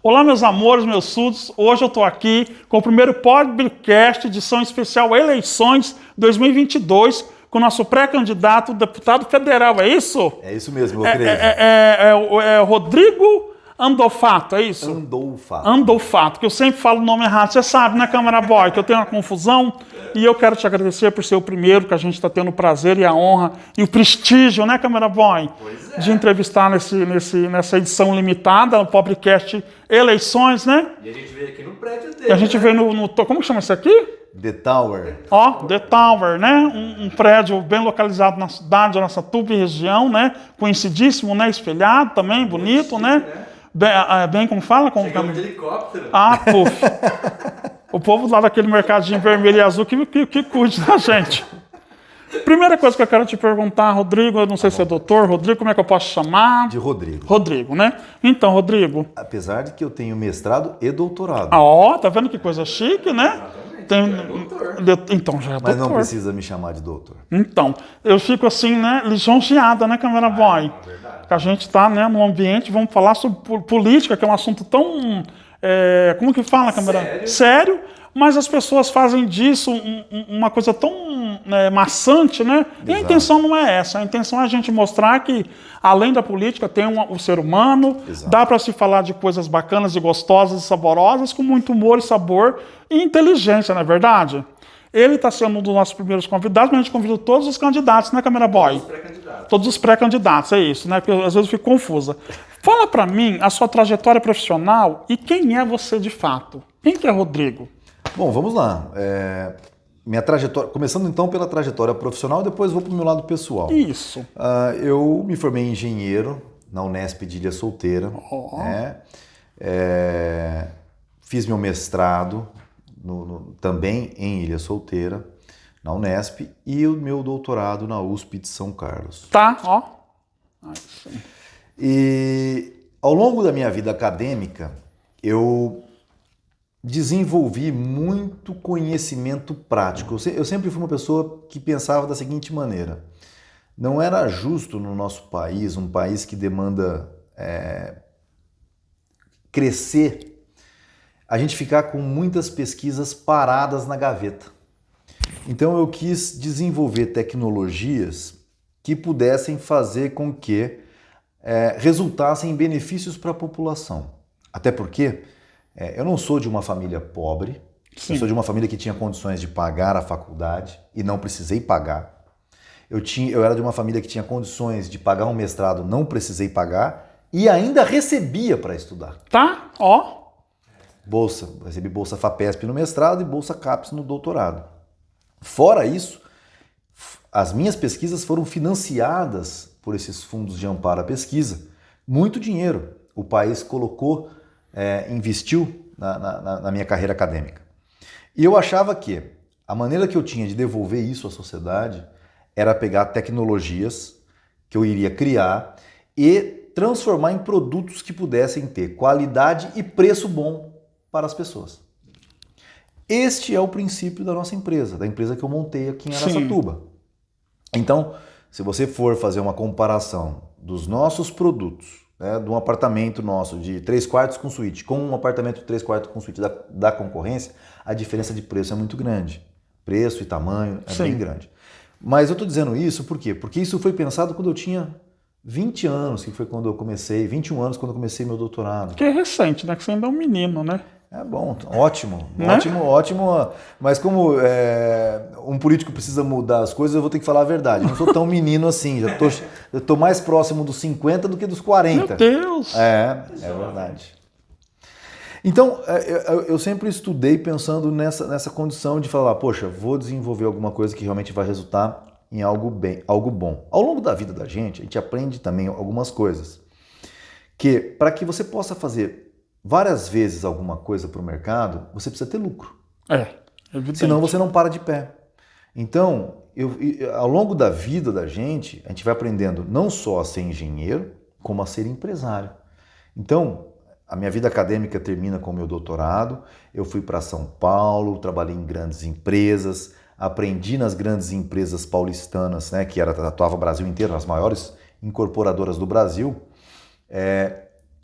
Olá, meus amores, meus súditos. Hoje eu estou aqui com o primeiro podcast, edição especial Eleições 2022, com o nosso pré-candidato, deputado federal, é isso? É isso mesmo, meu querido. É Rodrigo Andofato, é isso? Andolfato. Andolfato, que eu sempre falo o nome errado. Você sabe, né, Câmara Boy, que eu tenho uma confusão. E eu quero te agradecer por ser o primeiro, que a gente está tendo o prazer e a honra e o prestígio, né, Câmara Boy? De entrevistar nessa edição limitada, no podcast Eleições, né? E a gente veio aqui no prédio dele. E a gente veio no como que chama isso aqui? The Tower. Ó, The Tower, né? Um prédio bem localizado na cidade da nossa Tupi região, né? Conhecidíssimo, né? Espelhado também, bonito, chique, né? Bem, como fala? Chegamos de helicóptero. Ah, puf. O povo lá daquele mercadinho vermelho e azul que cuide da gente. Primeira coisa que eu quero te perguntar, Rodrigo, eu não sei se é doutor, Rodrigo, como é que eu posso chamar? De Rodrigo. Rodrigo, né? Então, Rodrigo. Apesar de que eu tenho mestrado e doutorado. Ó, tá vendo que coisa chique, né? Então já é doutor. Mas não precisa me chamar de doutor. Então, eu fico assim, né, lisonjeada, né, Câmara Boy? Que a gente tá, né, num ambiente, vamos falar sobre política, que é um assunto tão, como que fala, Câmara? Sério, mas as pessoas fazem disso uma coisa tão maçante, né? E a intenção não é essa, a intenção é a gente mostrar que, além da política, tem o ser humano, dá para se falar de coisas bacanas e gostosas e saborosas, com muito humor e sabor e inteligência, não é verdade? Ele está sendo um dos nossos primeiros convidados, mas a gente convidou todos os candidatos, né, Câmara Boy? Todos os pré-candidatos. Todos os pré-candidatos, é isso, né? Porque às vezes eu fico confusa. Fala para mim a sua trajetória profissional e quem é você de fato. Quem que é Rodrigo? Bom, vamos lá. Minha trajetória, começando então pela trajetória profissional, depois vou para o meu lado pessoal. Isso. Eu me formei em engenheiro na Unesp de Ilha Solteira. Fiz meu mestrado também em Ilha Solteira, na Unesp, e o meu doutorado na USP de São Carlos. Tá, ó. Ai, sim. E ao longo da minha vida acadêmica, eu desenvolvi muito conhecimento prático. Eu sempre fui uma pessoa que pensava da seguinte maneira: não era justo no nosso país, um país que demanda crescer, a gente ficar com muitas pesquisas paradas na gaveta. Então eu quis desenvolver tecnologias que pudessem fazer com que resultassem em benefícios para a população. Até porque eu não sou de uma família pobre, eu sou de uma família que tinha condições de pagar a faculdade e não precisei pagar. Eu era de uma família que tinha condições de pagar um mestrado, não precisei pagar e ainda recebia para estudar. Tá, ó. Recebi bolsa FAPESP no mestrado e bolsa CAPES no doutorado. Fora isso, as minhas pesquisas foram financiadas por esses fundos de amparo à pesquisa. Muito dinheiro o país investiu na minha carreira acadêmica. E eu achava que a maneira que eu tinha de devolver isso à sociedade era pegar tecnologias que eu iria criar e transformar em produtos que pudessem ter qualidade e preço bom para as pessoas. Este é o princípio da nossa empresa, da empresa que eu montei aqui em Araçatuba. Então, se você for fazer uma comparação dos nossos produtos, de um apartamento nosso de 3 quartos com suíte, com um apartamento de 3 quartos com suíte da concorrência, a diferença de preço é muito grande. Preço e tamanho é bem grande. Mas eu estou dizendo isso por quê? Porque isso foi pensado quando eu tinha 20 anos, que foi quando eu comecei, 21 anos quando eu comecei meu doutorado. Que é recente, né? Que você ainda é um menino, né? É bom, ótimo, né? ótimo. Mas como um político precisa mudar as coisas, eu vou ter que falar a verdade. Eu não sou tão menino assim, eu tô mais próximo dos 50 do que dos 40. Meu Deus! É verdade. Então, eu sempre estudei pensando nessa condição de falar, poxa, vou desenvolver alguma coisa que realmente vai resultar em algo bom. Ao longo da vida da gente, a gente aprende também algumas coisas. Que para que você possa fazer várias vezes alguma coisa para o mercado, você precisa ter lucro. Evidente. Senão você não para de pé. Então, ao longo da vida da gente, a gente vai aprendendo não só a ser engenheiro, como a ser empresário. Então, a minha vida acadêmica termina com o meu doutorado, eu fui para São Paulo, trabalhei em grandes empresas, aprendi nas grandes empresas paulistanas, que atuava o Brasil inteiro, as maiores incorporadoras do Brasil,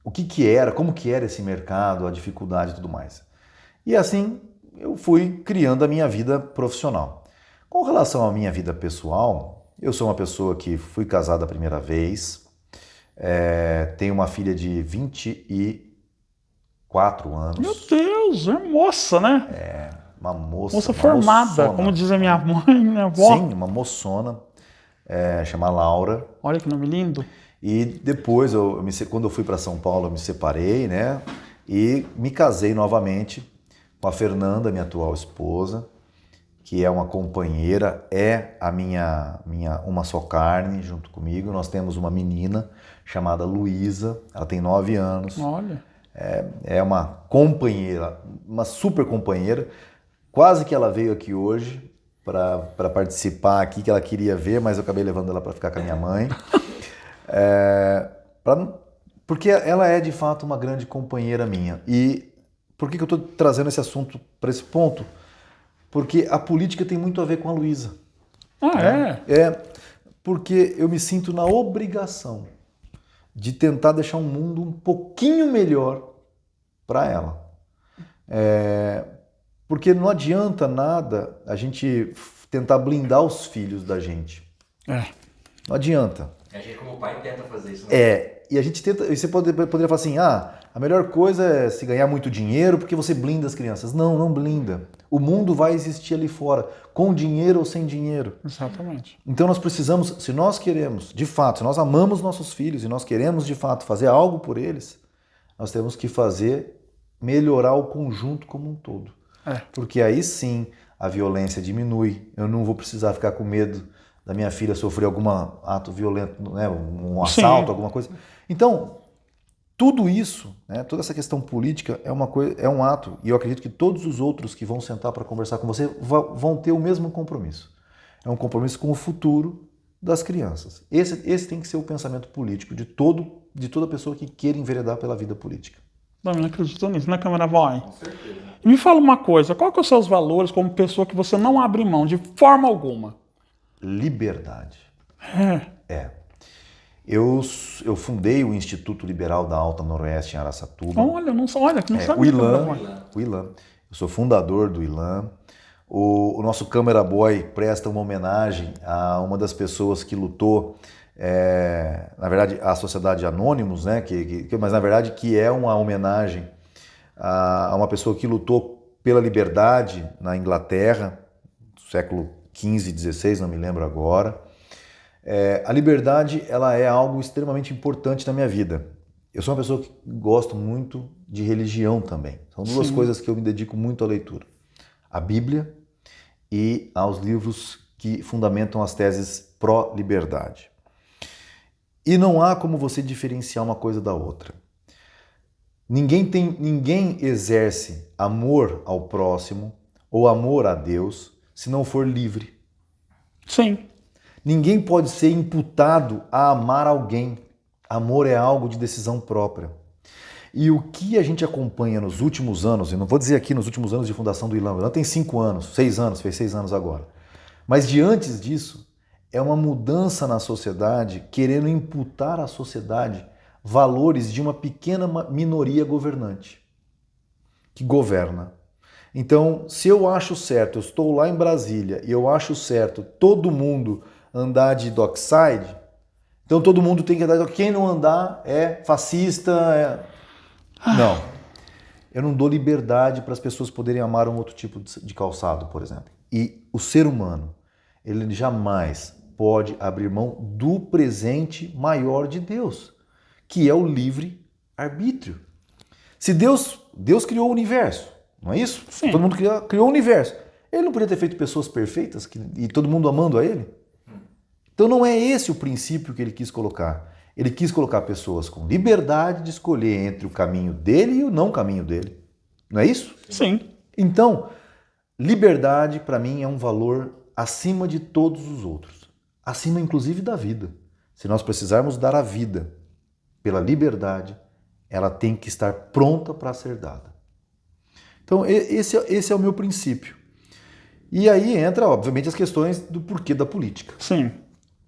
o que era, como que era esse mercado, a dificuldade e tudo mais. E assim eu fui criando a minha vida profissional. Com relação à minha vida pessoal, eu sou uma pessoa que fui casada a primeira vez, tenho uma filha de 24 anos. Meu Deus, é moça, né? Uma moça, Moça uma formada, moçona. como diz a minha mãe, minha avó. Sim, uma moçona, chama Laura. Olha que nome lindo. E depois, quando eu fui para São Paulo, eu me separei, né? E me casei novamente com a Fernanda, minha atual esposa, que é uma companheira, é a minha uma só carne junto comigo. Nós temos uma menina chamada Luísa, ela tem 9 anos. Olha. É uma companheira, uma super companheira. Quase que ela veio aqui hoje para participar aqui, que ela queria ver, mas eu acabei levando ela para ficar com a minha mãe. Porque ela é de fato uma grande companheira minha. E por que eu estou trazendo esse assunto para esse ponto? Porque a política tem muito a ver com a Luísa. Porque eu me sinto na obrigação de tentar deixar um mundo um pouquinho melhor para ela. Porque não adianta nada a gente tentar blindar os filhos da gente. Não adianta. A gente como pai tenta fazer isso. Né? E a gente tenta. Você poderia falar assim: a melhor coisa é se ganhar muito dinheiro porque você blinda as crianças. Não, não blinda. O mundo vai existir ali fora, com dinheiro ou sem dinheiro. Exatamente. Então nós precisamos, se nós queremos, de fato, se nós amamos nossos filhos e nós queremos de fato fazer algo por eles, nós temos que melhorar o conjunto como um todo. Porque aí sim a violência diminui. Eu não vou precisar ficar com medo da minha filha sofrer algum ato violento, né? Um assalto, sim, alguma coisa. Então, tudo isso, né? Toda essa questão política é um ato, e eu acredito que todos os outros que vão sentar para conversar com você vão ter o mesmo compromisso. É um compromisso com o futuro das crianças. Esse tem que ser o pensamento político de toda pessoa que queira enveredar pela vida política. Não acredito nisso, né, Câmara Boy? Com certeza. E me fala uma coisa, qual que são os seus valores como pessoa que você não abre mão de forma alguma? Liberdade. Eu fundei o Instituto Liberal da Alta Noroeste em Araçatuba. Olha, não sabia. O ILAM. Eu sou fundador do ILAM. O nosso Câmara Boy presta uma homenagem a uma das pessoas que lutou, na verdade, a Sociedade Anônimos, né? Mas na verdade que é uma homenagem a uma pessoa que lutou pela liberdade na Inglaterra, do século XV, XVI, não me lembro agora. A liberdade, ela é algo extremamente importante na minha vida. Eu sou uma pessoa que gosto muito de religião também. São duas Sim. coisas que eu me dedico muito à leitura. A Bíblia e aos livros que fundamentam as teses pró-liberdade. E não há como você diferenciar uma coisa da outra. Ninguém exerce amor ao próximo ou amor a Deus se não for livre. Sim. Ninguém pode ser imputado a amar alguém. Amor é algo de decisão própria. E o que a gente acompanha nos últimos anos, eu não vou dizer aqui nos últimos anos de fundação do ILAM, o ILAM tem 5 anos, 6 anos, fez 6 anos agora. Mas de antes disso, é uma mudança na sociedade, querendo imputar à sociedade valores de uma pequena minoria governante, que governa. Então, se eu acho certo, eu estou lá em Brasília e eu acho certo todo mundo andar de dockside, então todo mundo tem que andar. Quem não andar é fascista. Não. Eu não dou liberdade para as pessoas poderem amar um outro tipo de calçado, por exemplo. E o ser humano, ele jamais pode abrir mão do presente maior de Deus, que é o livre-arbítrio. Se Deus criou o universo, não é isso? Sim. Todo mundo criou o universo. Ele não podia ter feito pessoas perfeitas e todo mundo amando a ele? Então não é esse o princípio que ele quis colocar. Ele quis colocar pessoas com liberdade de escolher entre o caminho dele e o não caminho dele. Não é isso? Sim. Então, liberdade para mim é um valor acima de todos os outros. Acima inclusive da vida. Se nós precisarmos dar a vida pela liberdade, ela tem que estar pronta para ser dada. Então esse é o meu princípio. E aí entra, obviamente, as questões do porquê da política. Sim.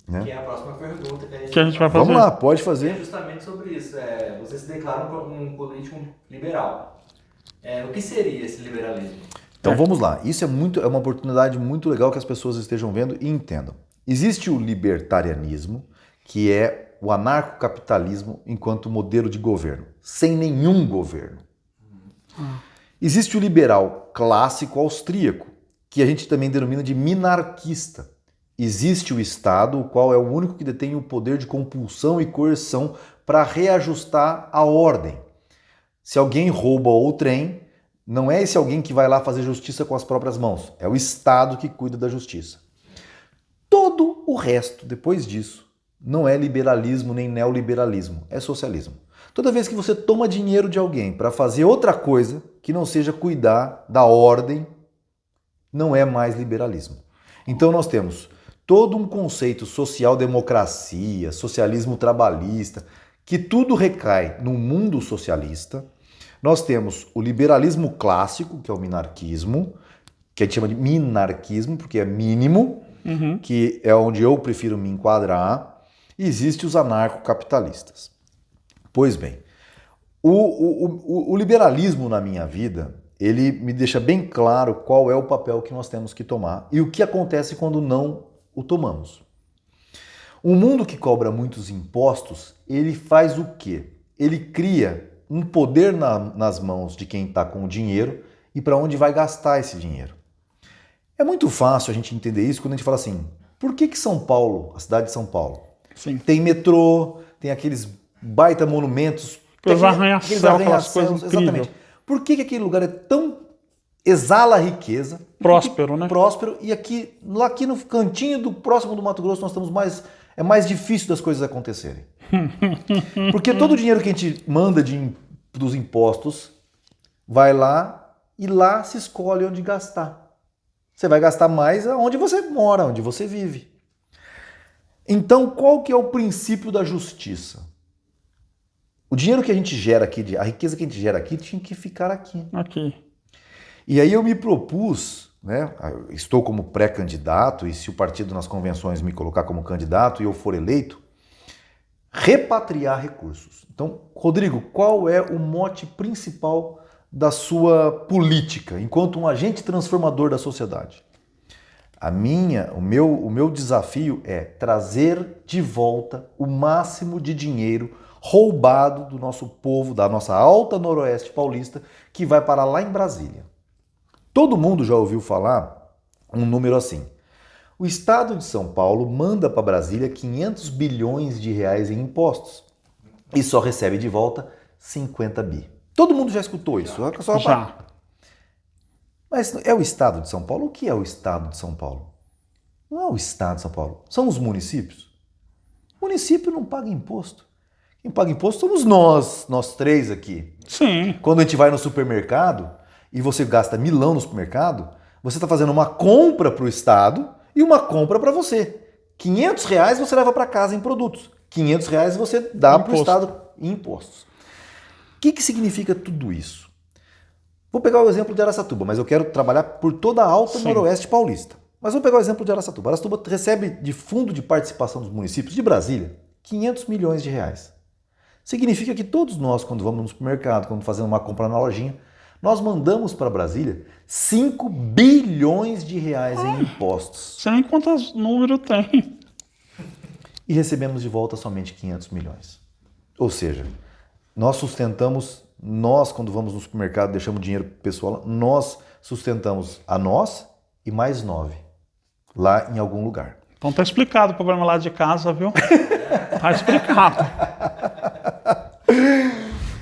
Né? Que é a próxima pergunta Que a gente vai fazer. Vamos lá, pode É fazer. justamente sobre isso. Você se declara um político liberal. O que seria esse liberalismo? Então vamos lá. Isso é uma oportunidade muito legal que as pessoas estejam vendo e entendam. Existe o libertarianismo, que é o anarcocapitalismo enquanto modelo de governo, sem nenhum governo. Existe o liberal clássico austríaco, que a gente também denomina de minarquista. Existe o Estado, o qual é o único que detém o poder de compulsão e coerção para reajustar a ordem. Se alguém rouba o trem, não é esse alguém que vai lá fazer justiça com as próprias mãos, é o Estado que cuida da justiça. Todo o resto, depois disso, não é liberalismo nem neoliberalismo, é socialismo. Toda vez que você toma dinheiro de alguém para fazer outra coisa que não seja cuidar da ordem, não é mais liberalismo. Então nós temos todo um conceito social-democracia, socialismo trabalhista, que tudo recai no mundo socialista. Nós temos o liberalismo clássico, que é o minarquismo, que a gente chama de minarquismo, porque é mínimo, que é onde eu prefiro me enquadrar. E existe os anarcocapitalistas. Pois bem, o liberalismo na minha vida, ele me deixa bem claro qual é o papel que nós temos que tomar e o que acontece quando não o tomamos. Um mundo que cobra muitos impostos, ele faz o quê? Ele cria um poder nas mãos de quem está com o dinheiro e para onde vai gastar esse dinheiro. É muito fácil a gente entender isso quando a gente fala assim, por que São Paulo, a cidade de São Paulo, Sim. tem metrô, tem aqueles baita monumentos, Aqueles arranha-céus, aquelas coisas exatamente. incríveis. Por que aquele lugar é tão exala riqueza? Próspero, né? Próspero, e aqui no cantinho próximo do Mato Grosso nós estamos é mais difícil das coisas acontecerem. Porque todo o dinheiro que a gente manda dos impostos vai lá e lá se escolhe onde gastar. Você vai gastar mais onde você mora, onde você vive. Então, qual que é o princípio da justiça? O dinheiro que a gente gera aqui, a riqueza que a gente gera aqui, tinha que ficar aqui. Aqui. E aí eu me propus, né, estou como pré-candidato, e se o partido nas convenções me colocar como candidato e eu for eleito, repatriar recursos. Então, Rodrigo, qual é o mote principal da sua política, enquanto um agente transformador da sociedade? O meu desafio é trazer de volta o máximo de dinheiro roubado do nosso povo, da nossa alta noroeste paulista, que vai parar lá em Brasília. Todo mundo já ouviu falar um número assim. O estado de São Paulo manda para Brasília 500 bilhões de reais em impostos e só recebe de volta 50 bi. Todo mundo já escutou isso. Já. Mas é o estado de São Paulo? O que é o estado de São Paulo? Não é o estado de São Paulo. São os municípios. O município não paga imposto. Quem paga imposto somos nós três aqui. Sim. Quando a gente vai no supermercado e você gasta milão no supermercado, você está fazendo uma compra para o Estado e uma compra para você. 500 reais você leva para casa em produtos. 500 reais você dá para o Estado em impostos. O que significa tudo isso? Vou pegar o exemplo de Araçatuba, mas eu quero trabalhar por toda a alta noroeste paulista. Mas vou pegar o exemplo de Araçatuba. Araçatuba recebe de fundo de participação dos municípios de Brasília 500 milhões de reais. Significa que todos nós, quando vamos no supermercado, quando fazemos uma compra na lojinha, nós mandamos para Brasília 5 bilhões de reais em impostos. Você nem quantos números tem. E recebemos de volta somente 500 milhões. Ou seja, nós sustentamos, quando vamos no supermercado, deixamos dinheiro para o pessoal, nós sustentamos a nós e mais 9 lá em algum lugar. Então tá explicado o problema lá de casa, viu? Tá explicado.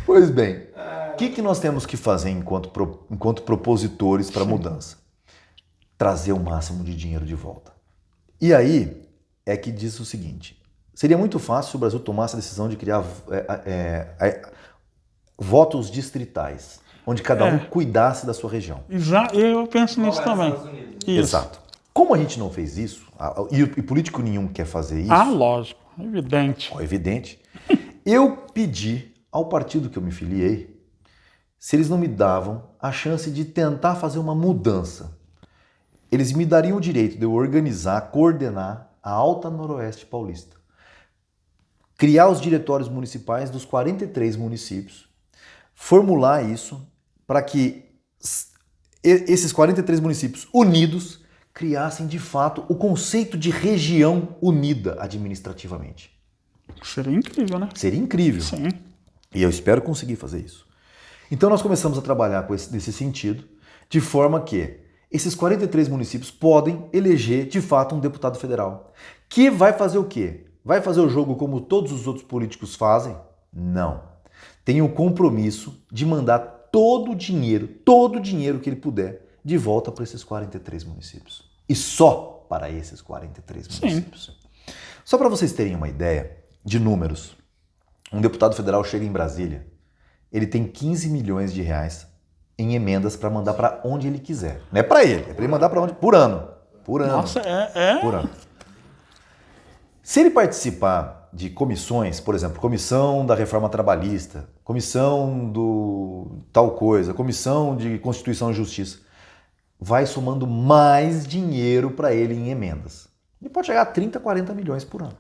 Pois bem, o que nós temos que fazer enquanto propositores para a mudança? Trazer o máximo de dinheiro de volta. E aí é que diz o seguinte, seria muito fácil se o Brasil tomasse a decisão de criar votos distritais, onde cada um cuidasse da sua região. Eu penso nisso também. Isso. Exato. Como a gente não fez isso, e político nenhum quer fazer isso... lógico, evidente. Evidente. Eu pedi ao partido que eu me filiei se eles não me davam a chance de tentar fazer uma mudança. Eles me dariam o direito de eu organizar, coordenar a Alta Noroeste Paulista. Criar os diretórios municipais dos 43 municípios, formular isso para que esses 43 municípios unidos criassem de fato o conceito de região unida administrativamente. Seria incrível, né? Seria incrível. Sim. E eu espero conseguir fazer isso. Então nós começamos a trabalhar nesse sentido, de forma que esses 43 municípios podem eleger de fato um deputado federal. Que vai fazer o quê? Vai fazer o jogo como todos os outros políticos fazem? Não. Tem o compromisso de mandar todo o dinheiro que ele puder, de volta para esses 43 municípios. E só para esses 43 municípios. Só para vocês terem uma ideia de números, um deputado federal chega em Brasília, ele tem 15 milhões de reais em emendas para mandar para onde ele quiser. Não é para ele, é para ele mandar para onde? Por ano. Por ano. Nossa, Por ano. Se ele participar de comissões, por exemplo, comissão da reforma trabalhista, comissão do tal coisa, comissão de Constituição e Justiça, vai somando mais dinheiro para ele em emendas. Ele pode chegar a 30, 40 milhões por ano.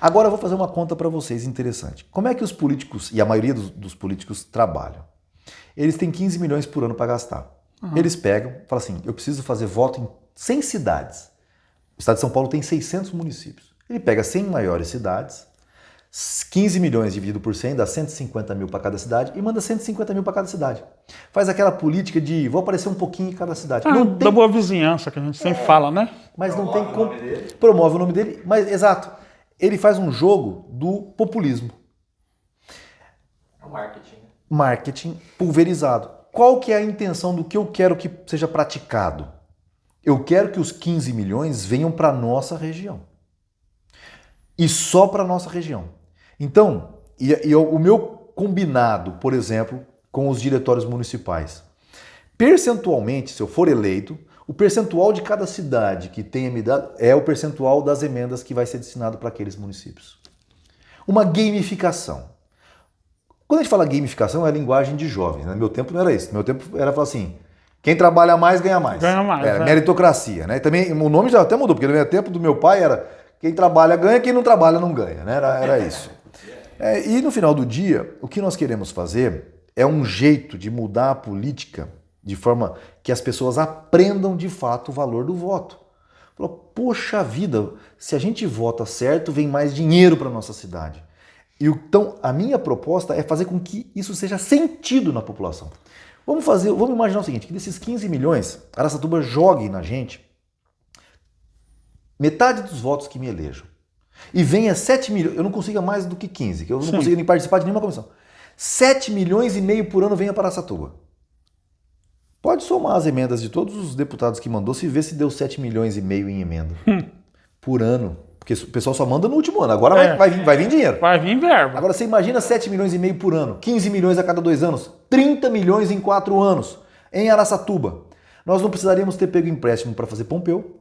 Agora eu vou fazer uma conta para vocês interessante. Como é que os políticos, e a maioria dos políticos trabalham? Eles têm 15 milhões por ano para gastar. Eles pegam, falam assim, eu preciso fazer voto em 100 cidades. O estado de São Paulo tem 600 municípios. Ele pega 100 maiores cidades, 15 milhões dividido por 100 dá 150 mil para cada cidade e manda 150 mil para cada cidade. Faz aquela política de vou aparecer um pouquinho em cada cidade. Da boa vizinhança que a gente sempre fala, né? Mas não tem como. Promove o nome dele, mas exato. Ele faz um jogo do populismo. É o marketing. Marketing pulverizado. Qual que é a intenção do que eu quero que seja praticado? Eu quero que os 15 milhões venham para a nossa região. E só para a nossa região. Então, o meu combinado, por exemplo, com os diretórios municipais. Percentualmente, se eu for eleito, o percentual de cada cidade que tenha me dado é o percentual das emendas que vai ser destinado para aqueles municípios. Uma gamificação. Quando a gente fala gamificação, é a linguagem de jovens. No meu tempo não era isso. No meu tempo era falar assim, quem trabalha mais ganha mais. Ganha mais. Era meritocracia, né? Também o nome já até mudou, porque no meu tempo do meu pai era quem trabalha ganha, quem não trabalha não ganha, né? Era isso. E no final do dia, o que nós queremos fazer é um jeito de mudar a política de forma que as pessoas aprendam de fato o valor do voto. Poxa vida, se a gente vota certo, vem mais dinheiro para a nossa cidade. Então, a minha proposta é fazer com que isso seja sentido na população. Vamos imaginar o seguinte, que desses 15 milhões, Araçatuba jogue na gente metade dos votos que me elejam. E venha 7 milhões, eu não consiga mais do que 15, que eu não consigo nem participar de nenhuma comissão. 7 milhões e meio por ano venha para Araçatuba. Pode somar as emendas de todos os deputados que mandou, se vê se deu 7 milhões e meio em emenda. Por ano. Porque o pessoal só manda no último ano. Agora vai vir dinheiro. Vai vir verba. Agora você imagina 7 milhões e meio por ano, 15 milhões a cada 2 anos, 30 milhões em 4 anos, em Araçatuba. Nós não precisaríamos ter pego empréstimo para fazer Pompeu,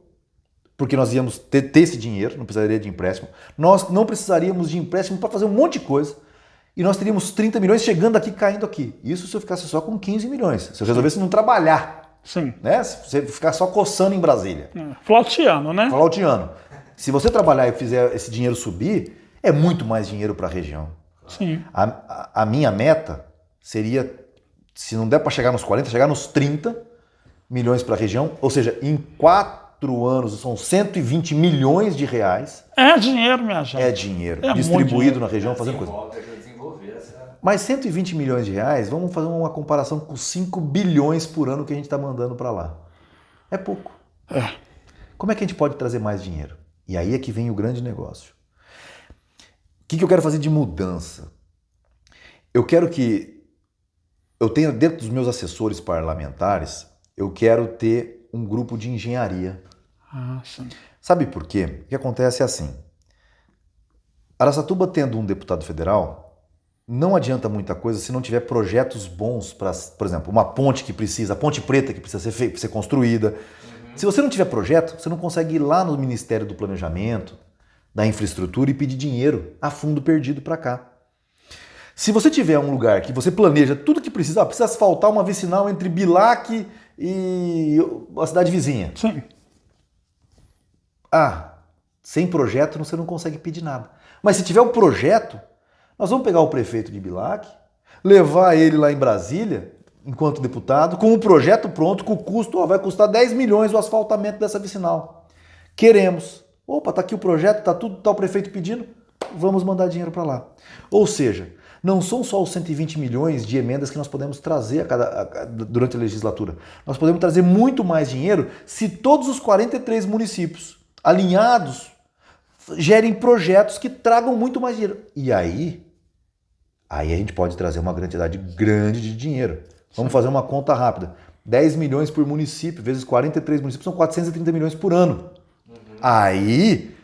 porque nós íamos ter esse dinheiro, não precisaria de empréstimo. Nós não precisaríamos de empréstimo para fazer um monte de coisa. E nós teríamos 30 milhões chegando aqui, caindo aqui. Isso se eu ficasse só com 15 milhões. Se eu resolvesse não trabalhar. Sim. Né? Se você ficar só coçando em Brasília. Flauteando, né? Flauteando. Se você trabalhar e fizer esse dinheiro subir, é muito mais dinheiro para a região. Sim. A minha meta seria, se não der para chegar nos 40, chegar nos 30 milhões para a região. Ou seja, em 4 anos são 120 milhões de reais. É dinheiro, minha gente. É dinheiro. É distribuído na região, fazendo coisa. Desenvolver essa... Mas 120 milhões de reais, vamos fazer uma comparação com 5 bilhões por ano que a gente está mandando para lá. É pouco. Como é que a gente pode trazer mais dinheiro? E aí é que vem o grande negócio. O que eu quero fazer de mudança? Eu quero que eu tenha dentro dos meus assessores parlamentares, eu quero ter um grupo de engenharia. Sim. Sabe por quê? O que acontece é assim. Araçatuba tendo um deputado federal, não adianta muita coisa se não tiver projetos bons para, por exemplo, uma ponte que precisa, a Ponte Preta que precisa ser construída. Se você não tiver projeto, você não consegue ir lá no Ministério do Planejamento, da Infraestrutura e pedir dinheiro a fundo perdido para cá. Se você tiver um lugar que você planeja tudo que precisa, precisa asfaltar uma vicinal entre Bilac e a cidade vizinha. Sim. sem projeto você não consegue pedir nada. Mas se tiver um projeto, nós vamos pegar o prefeito de Bilac, levar ele lá em Brasília, enquanto deputado, com o projeto pronto, com o custo, vai custar 10 milhões o asfaltamento dessa vicinal. Queremos. Opa, tá aqui o projeto, tá o prefeito pedindo, vamos mandar dinheiro para lá. Ou seja, não são só os 120 milhões de emendas que nós podemos trazer durante a legislatura. Nós podemos trazer muito mais dinheiro se todos os 43 municípios alinhados gerem projetos que tragam muito mais dinheiro. E aí a gente pode trazer uma quantidade grande de dinheiro. Vamos fazer uma conta rápida. 10 milhões por município, vezes 43 municípios, são 430 milhões por ano. Aí,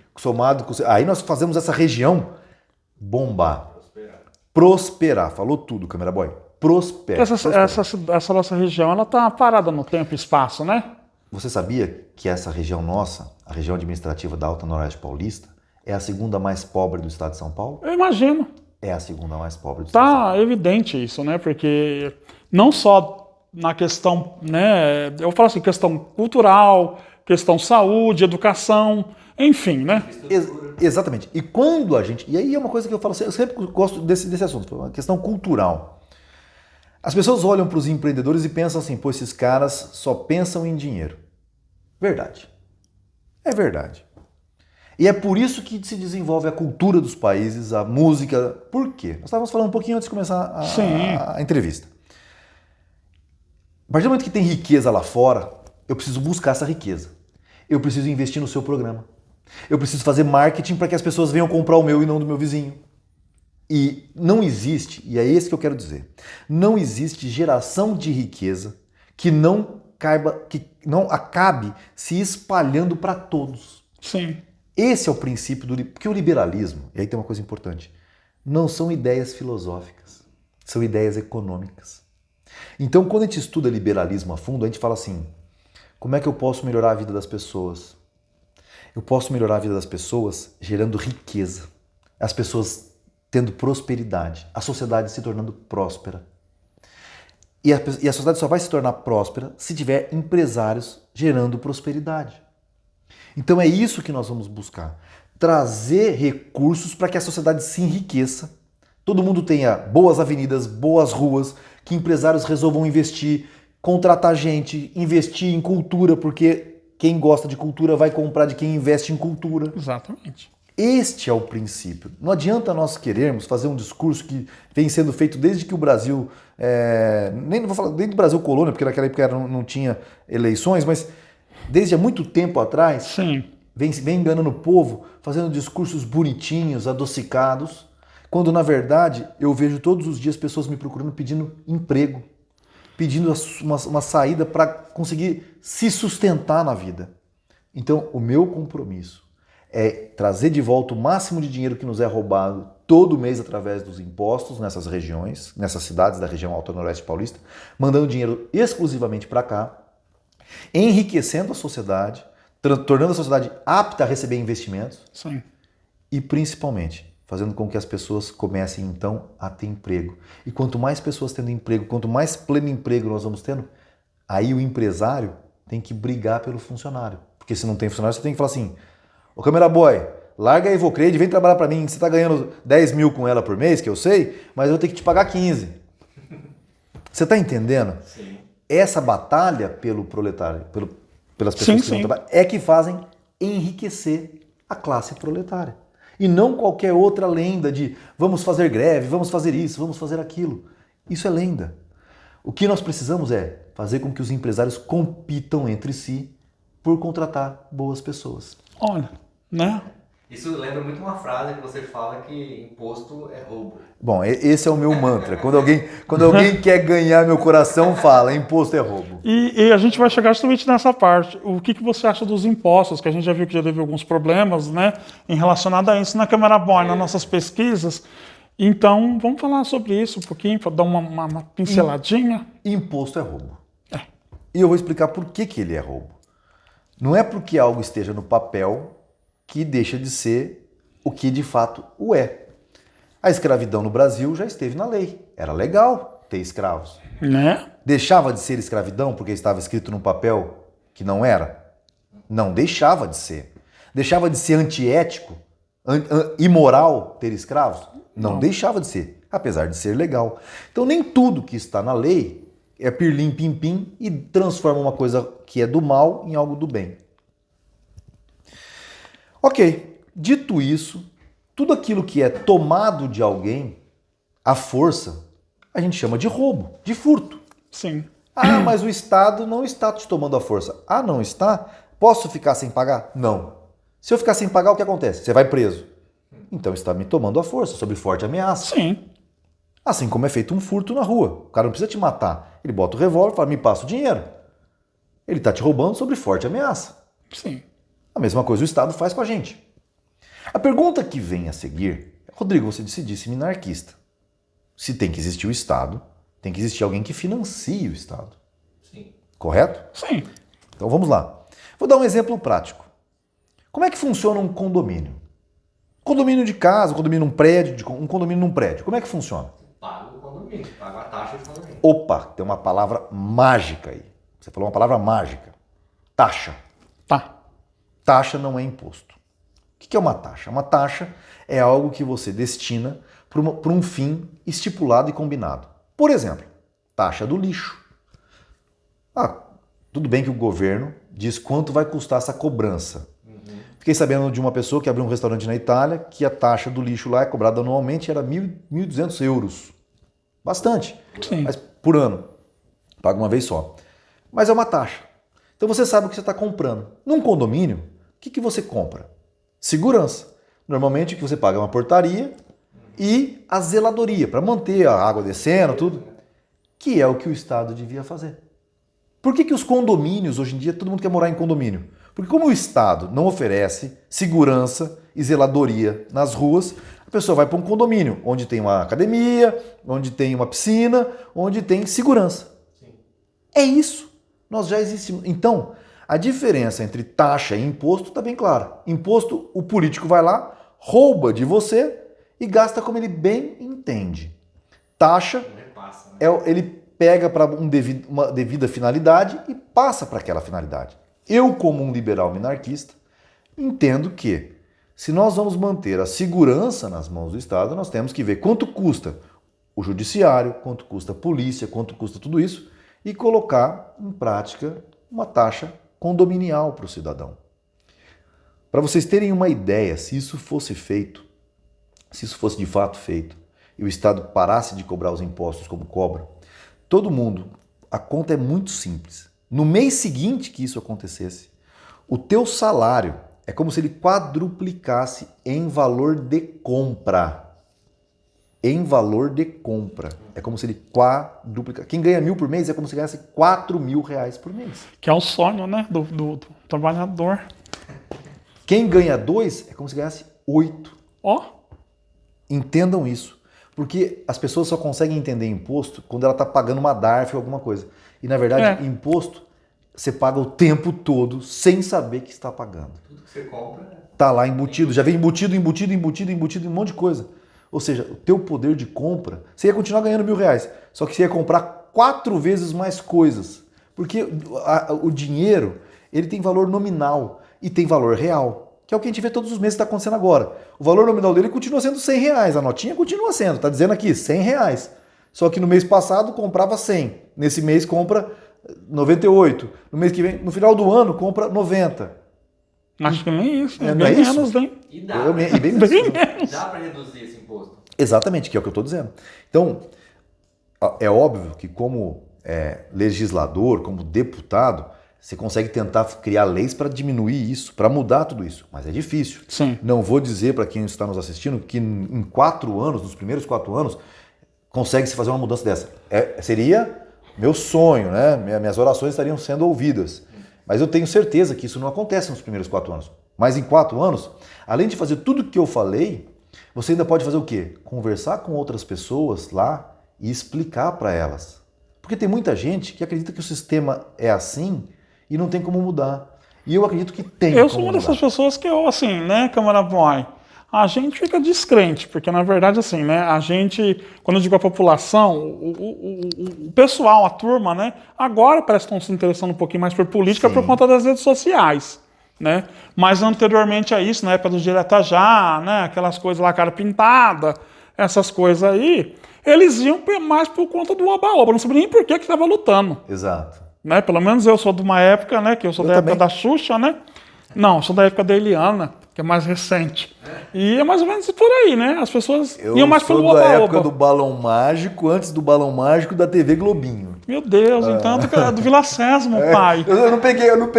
aí nós fazemos essa região bombar. Prosperar. Falou tudo, Câmera Boy. Prosperar. Essa nossa região, ela tá parada no tempo e espaço, né? Você sabia que essa região nossa, a região administrativa da Alta Noroeste Paulista, é a segunda mais pobre do estado de São Paulo? Eu imagino. É a segunda mais pobre do estado de São Paulo. Tá evidente isso, né? Porque não só na questão, né? Eu falo assim, questão cultural, questão saúde, educação, enfim, né? Exatamente. E quando a gente... E aí é uma coisa que eu falo, eu sempre gosto desse assunto, uma questão cultural. As pessoas olham para os empreendedores e pensam assim, pô, esses caras só pensam em dinheiro. Verdade. É verdade. E é por isso que se desenvolve a cultura dos países, a música. Por quê? Nós estávamos falando um pouquinho antes de começar a entrevista. A partir do momento que tem riqueza lá fora, eu preciso buscar essa riqueza. Eu preciso investir no seu programa. Eu preciso fazer marketing para que as pessoas venham comprar o meu e não do meu vizinho. E não existe, e é isso que eu quero dizer, não existe geração de riqueza que não acabe se espalhando para todos. Sim. Esse é o princípio porque o liberalismo, e aí tem uma coisa importante, não são ideias filosóficas, são ideias econômicas. Então, quando a gente estuda liberalismo a fundo, a gente fala assim, como é que eu posso melhorar a vida das pessoas? Eu posso melhorar a vida das pessoas gerando riqueza, as pessoas tendo prosperidade, a sociedade se tornando próspera. E a sociedade só vai se tornar próspera se tiver empresários gerando prosperidade. Então é isso que nós vamos buscar. Trazer recursos para que a sociedade se enriqueça. Todo mundo tenha boas avenidas, boas ruas, que empresários resolvam investir, contratar gente, investir em cultura, porque quem gosta de cultura vai comprar de quem investe em cultura. Exatamente. Este é o princípio. Não adianta nós querermos fazer um discurso que vem sendo feito desde que o Brasil, nem vou falar desde o Brasil colônia, porque naquela época não tinha eleições, mas desde há muito tempo atrás, sim, vem enganando o povo, fazendo discursos bonitinhos, adocicados, quando na verdade eu vejo todos os dias pessoas me procurando pedindo emprego, pedindo uma saída para conseguir se sustentar na vida. Então o meu compromisso é trazer de volta o máximo de dinheiro que nos é roubado todo mês através dos impostos nessas regiões, nessas cidades da região Alto Noroeste Paulista, mandando dinheiro exclusivamente para cá, enriquecendo a sociedade, tornando a sociedade apta a receber investimentos. Sim. E principalmente fazendo com que as pessoas comecem então a ter emprego. E quanto mais pessoas tendo emprego, quanto mais pleno emprego nós vamos tendo, aí o empresário tem que brigar pelo funcionário. Porque se não tem funcionário, você tem que falar assim, ô Câmera Boy, larga a Evocred, vem trabalhar para mim, você está ganhando 10 mil com ela por mês, que eu sei, mas eu vou ter que te pagar 15. Você está entendendo? Sim. Essa batalha pelo proletário, pelas pessoas que não trabalham, é que fazem enriquecer a classe proletária. E não qualquer outra lenda de vamos fazer greve, vamos fazer isso, vamos fazer aquilo. Isso é lenda. O que nós precisamos é fazer com que os empresários compitam entre si por contratar boas pessoas. Olha, né? Isso lembra muito uma frase que você fala que imposto é roubo. Bom, esse é o meu mantra. Quando alguém quer ganhar meu coração, fala, imposto é roubo. E a gente vai chegar justamente nessa parte. O que você acha dos impostos? Que a gente já viu que já teve alguns problemas, né? Em relacionado a isso na Câmera Boy, nas nossas pesquisas. Então, vamos falar sobre isso um pouquinho, para dar uma pinceladinha. Imposto é roubo. E eu vou explicar por que ele é roubo. Não é porque algo esteja no papel que deixa de ser o que de fato o é. A escravidão no Brasil já esteve na lei. Era legal ter escravos. Né? Deixava de ser escravidão porque estava escrito num papel que não era? Não deixava de ser. Deixava de ser antiético, imoral ter escravos? Não deixava de ser, apesar de ser legal. Então nem tudo que está na lei é pirlim-pim-pim e transforma uma coisa que é do mal em algo do bem. Ok, dito isso, tudo aquilo que é tomado de alguém, à força, a gente chama de roubo, de furto. Sim. Ah, mas o Estado não está te tomando à força. Ah, não está? Posso ficar sem pagar? Não. Se eu ficar sem pagar, o que acontece? Você vai preso. Então está me tomando à força, sob forte ameaça. Sim. Assim como é feito um furto na rua. O cara não precisa te matar. Ele bota o revólver e fala, me passa o dinheiro. Ele está te roubando sob forte ameaça. Sim. A mesma coisa o Estado faz com a gente. A pergunta que vem a seguir, Rodrigo, você se disse minarquista. Se tem que existir o Estado, tem que existir alguém que financie o Estado. Sim. Correto? Sim. Então vamos lá. Vou dar um exemplo prático. Como é que funciona um condomínio? Condomínio de casa, um condomínio num prédio, um condomínio num prédio. Como é que funciona? Paga o condomínio, paga a taxa de condomínio. Opa, tem uma palavra mágica aí. Você falou uma palavra mágica. Taxa. Tá. Taxa não é imposto. O que é uma taxa? Uma taxa é algo que você destina para um fim estipulado e combinado. Por exemplo, taxa do lixo. Ah, tudo bem que o governo diz quanto vai custar essa cobrança. Fiquei sabendo de uma pessoa que abriu um restaurante na Itália que a taxa do lixo lá é cobrada anualmente, era 1.200 euros. Bastante. Sim. Mas por ano. Paga uma vez só. Mas é uma taxa. Então você sabe o que você está comprando. Num condomínio, o que você compra? Segurança. Normalmente o que você paga é uma portaria e a zeladoria, para manter a água descendo, tudo. Que é o que o Estado devia fazer. Por que os condomínios, hoje em dia, todo mundo quer morar em condomínio? Porque como o Estado não oferece segurança e zeladoria nas ruas, a pessoa vai para um condomínio, onde tem uma academia, onde tem uma piscina, onde tem segurança. Sim. É isso. Nós já existimos. Então, a diferença entre taxa e imposto está bem clara. Imposto, o político vai lá, rouba de você e gasta como ele bem entende. Taxa, Repassa, né? ele pega para uma devida finalidade e passa para aquela finalidade. Eu, como um liberal minarquista, entendo que se nós vamos manter a segurança nas mãos do Estado, nós temos que ver quanto custa o judiciário, quanto custa a polícia, quanto custa tudo isso e colocar em prática uma taxa condominial para o cidadão. Para vocês terem uma ideia, se isso fosse feito, se isso fosse de fato feito, e o Estado parasse de cobrar os impostos como cobra, todo mundo, a conta é muito simples. No mês seguinte que isso acontecesse, o teu salário é como se ele quadruplicasse em valor de compra. Em valor de compra. É como se ele quadruplicasse. Quem ganha 1.000 por mês é como se ganhasse 4.000 reais por mês. Que é o sonho, né, do trabalhador. Quem ganha 2 é como se ganhasse 8. Ó. Entendam isso. Porque as pessoas só conseguem entender imposto quando ela está pagando uma DARF ou alguma coisa. E na verdade, imposto você paga o tempo todo sem saber que está pagando. Tudo que você compra... Tá lá embutido, já vem embutido em um monte de coisa. Ou seja, o teu poder de compra, você ia continuar ganhando 1.000 reais, só que você ia comprar 4 vezes mais coisas. Porque o dinheiro, ele tem valor nominal e tem valor real, que é o que a gente vê todos os meses que está acontecendo agora. O valor nominal dele continua sendo 100 reais, a notinha continua sendo, está dizendo aqui 100 reais. Só que no mês passado comprava 100, nesse mês compra 98, no mês que vem, no final do ano compra 90. Acho que nem isso. É, Bem não é isso? menos, hein? E dá, E bem Bem menos. menos. dá para reduzir esse imposto. Exatamente, que é o que eu estou dizendo. Então, é óbvio que como legislador, como deputado, você consegue tentar criar leis para diminuir isso, para mudar tudo isso, mas é difícil. Sim. Não vou dizer para quem está nos assistindo que em 4 anos, nos primeiros 4 anos, consegue-se fazer uma mudança dessa. Seria meu sonho, né? Minhas orações estariam sendo ouvidas. Mas eu tenho certeza que isso não acontece nos primeiros 4 anos. Mas em 4 anos, além de fazer tudo o que eu falei, você ainda pode fazer o quê? Conversar com outras pessoas lá e explicar para elas. Porque tem muita gente que acredita que o sistema é assim e não tem como mudar. E eu acredito que tem Eu como sou uma mudar. dessas pessoas que eu, assim, né, Câmara Boy, a gente fica descrente, porque na verdade, assim, né, a gente, quando eu digo a população, o pessoal, a turma, né, agora parece que estão se interessando um pouquinho mais por política Sim. por conta das redes sociais. né? Mas anteriormente a isso, na época do Direta Já, né? Aquelas coisas lá, cara pintada, essas coisas aí, eles iam mais por conta do oba-oba, não sabia nem por que estava lutando, Exato. né? Pelo menos eu sou de uma época, né? Que eu sou da época da Xuxa, né? Não, eu sou da época da Eliana, que é mais recente. E é mais ou menos por aí, né? As pessoas iam mais pelo oba-oba. Eu sou da época oba-oba. do Balão Mágico, antes do Balão Mágico da TV Globinho. Meu Deus, então do Vila Sésamo, pai. Eu não peguei o